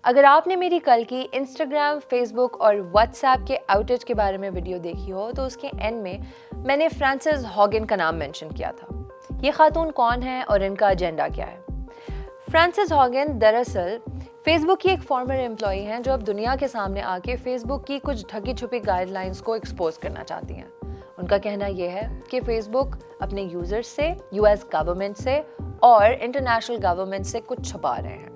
اگر آپ نے میری کل کی انسٹاگرام، فیس بک اور واٹس ایپ کے آؤٹیج کے بارے میں ویڈیو دیکھی ہو تو اس کے اینڈ میں نے فرانسس ہاگن کا نام مینشن کیا تھا. یہ خاتون کون ہے اور ان کا ایجنڈا کیا ہے؟ فرانسس ہاگن دراصل فیس بک کی ایک فارمر امپلائی ہیں جو اب دنیا کے سامنے آ کے فیس بک کی کچھ ڈھکی چھپی گائیڈ لائنس کو ایکسپوز کرنا چاہتی ہیں. ان کا کہنا یہ ہے کہ فیس بک اپنے یوزرز سے، یو ایس گورنمنٹ سے اور انٹرنیشنل گورنمنٹ سے کچھ چھپا رہے ہیں.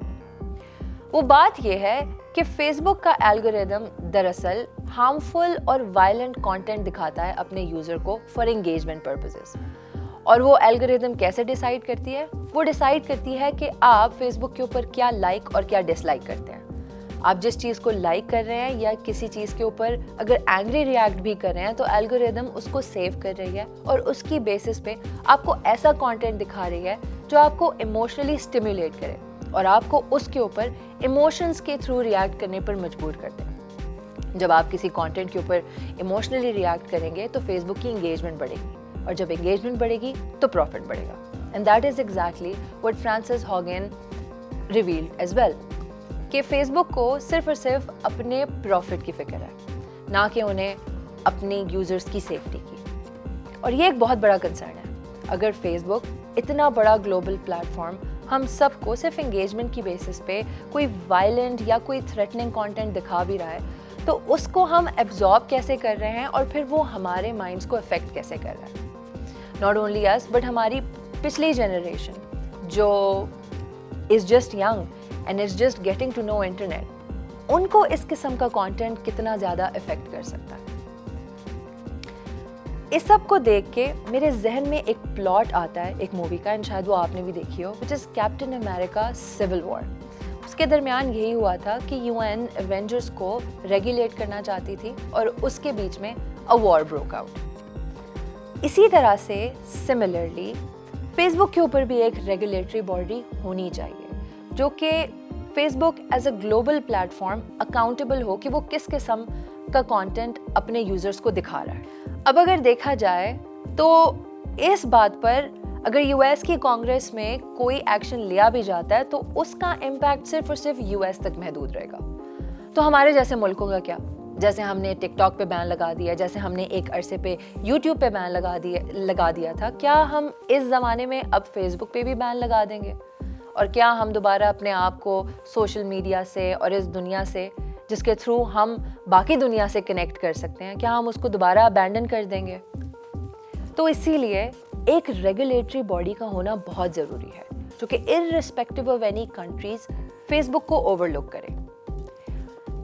وہ بات یہ ہے کہ فیس بک کا الگوریدم دراصل ہارمفل اور وائلنٹ کانٹینٹ دکھاتا ہے اپنے یوزر کو فار انگیجمنٹ پرپزز. اور وہ الگوریدم کیسے ڈیسائیڈ کرتی ہے؟ وہ ڈیسائیڈ کرتی ہے کہ آپ فیس بک کے اوپر کیا لائک اور کیا ڈس لائک کرتے ہیں. آپ جس چیز کو لائک کر رہے ہیں یا کسی چیز کے اوپر اگر اینگری ریئیکٹ بھی کر رہے ہیں تو الگوریدم اس کو سیو کر رہی ہے اور اس کی بیسس پہ آپ کو ایسا کانٹینٹ دکھا رہی ہے جو آپ کو ایموشنلی اسٹیمولیٹ کرے اور آپ کو اس کے اوپر ایموشنز کے تھرو ریئیکٹ کرنے پر مجبور کرتے ہیں. جب آپ کسی کانٹینٹ کے اوپر ایموشنلی ریئیکٹ کریں گے تو فیس بک کی انگیجمنٹ بڑھے گی اور جب انگیجمنٹ بڑھے گی تو پروفٹ بڑھے گا. And that is exactly what Frances Haugen revealed as well کہ فیس بک کو صرف اور صرف اپنے پروفٹ کی فکر ہے، نہ کہ انہیں اپنی یوزرز کی سیفٹی کی. اور یہ ایک بہت بڑا کنسرن ہے. اگر فیس بک اتنا بڑا گلوبل پلیٹ فارم ہم سب کو صرف انگیجمنٹ کی بیسس پہ کوئی وائلنٹ یا کوئی تھریٹننگ کانٹینٹ دکھا بھی رہا ہے تو اس کو ہم ایبزارب کیسے کر رہے ہیں اور پھر وہ ہمارے مائنڈس کو افیکٹ کیسے کر رہا ہے. ناٹ اونلی اس بٹ ہماری پچھلی جنریشن جو is just young and is just getting to know internet, ان کو اس قسم کا کانٹینٹ کتنا زیادہ افیکٹ کر سکتا ہے. اس سب کو دیکھ کے میرے ذہن میں ایک پلاٹ آتا ہے ایک مووی کا، اینڈ شاید وہ آپ نے بھی دیکھی ہو، وچ از کیپٹن امریکہ سول وار. اس کے درمیان یہی ہوا تھا کہ یو این ایونجرز کو ریگولیٹ کرنا چاہتی تھی اور اس کے بیچ میں اے وار بروک آؤٹ. اسی طرح سے سملرلی فیس بک کے اوپر بھی ایک ریگولیٹری باڈی ہونی چاہیے جو کہ Facebook as a global platform accountable ہو کہ وہ کس قسم کا کانٹینٹ اپنے یوزرز کو دکھا رہا ہے. اب اگر دیکھا جائے تو اس بات پر اگر یو ایس کی کانگریس میں کوئی ایکشن لیا بھی جاتا ہے تو اس کا امپیکٹ صرف اور صرف یو ایس تک محدود رہے گا. تو ہمارے جیسے ملکوں کا کیا؟ جیسے ہم نے ٹک ٹاک پہ بین لگا دیا، جیسے ہم نے ایک عرصے پہ یوٹیوب پہ بین لگا دیا تھا، کیا ہم اس زمانے میں اب فیس بک پہ بھی بین لگا دیں گے؟ اور کیا ہم دوبارہ اپنے آپ کو سوشل میڈیا سے اور اس دنیا سے جس کے تھرو ہم باقی دنیا سے کنیکٹ کر سکتے ہیں، کیا ہم اس کو دوبارہ ابینڈن کر دیں گے؟ تو اسی لیے ایک ریگولیٹری باڈی کا ہونا بہت ضروری ہے جو کہ irrespective of any countries Facebook کو اوور لک کرے.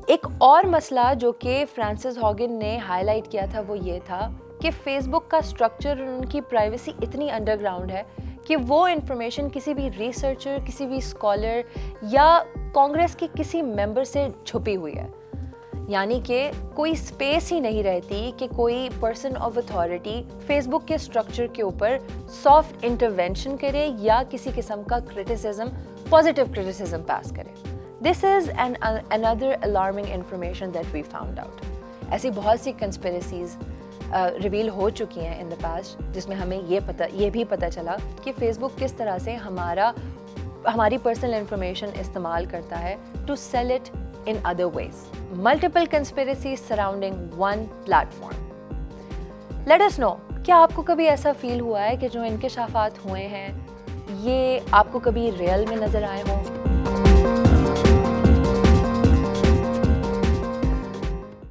ایک اور مسئلہ جو کہ فرانسس ہاگن نے ہائی لائٹ کیا تھا وہ یہ تھا کہ فیس بک کا اسٹرکچر اور ان کی پرائیویسی اتنی انڈر گراؤنڈ ہے کہ وہ انفارمیشن کسی بھی ریسرچر، کسی بھی اسکالر یا کانگریس کے کسی ممبر سے چھپی ہوئی ہے. یعنی کہ کوئی اسپیس ہی نہیں رہتی کہ کوئی پرسن آف اتھارٹی فیس بک کے اسٹرکچر کے اوپر سافٹ انٹرونشن کرے یا کسی قسم کا کرٹیسزم، پازیٹیو کرٹیسزم پاس کرے. This is another alarming information that we found out. ایسی بہت سی کنسپیرسیز ریویل ہو چکی ہیں ان دا پاسٹ جس میں ہمیں یہ بھی پتہ چلا کہ فیس بک کس طرح سے ہماری پرسنل انفارمیشن استعمال کرتا ہے to sell it in other ways. Multiple conspiracies surrounding one platform. Let us know, کیا آپ کو کبھی ایسا فیل ہوا ہے کہ جو انکشافات ہوئے ہیں یہ آپ کو کبھی ریئل میں نظر آئے ہوں؟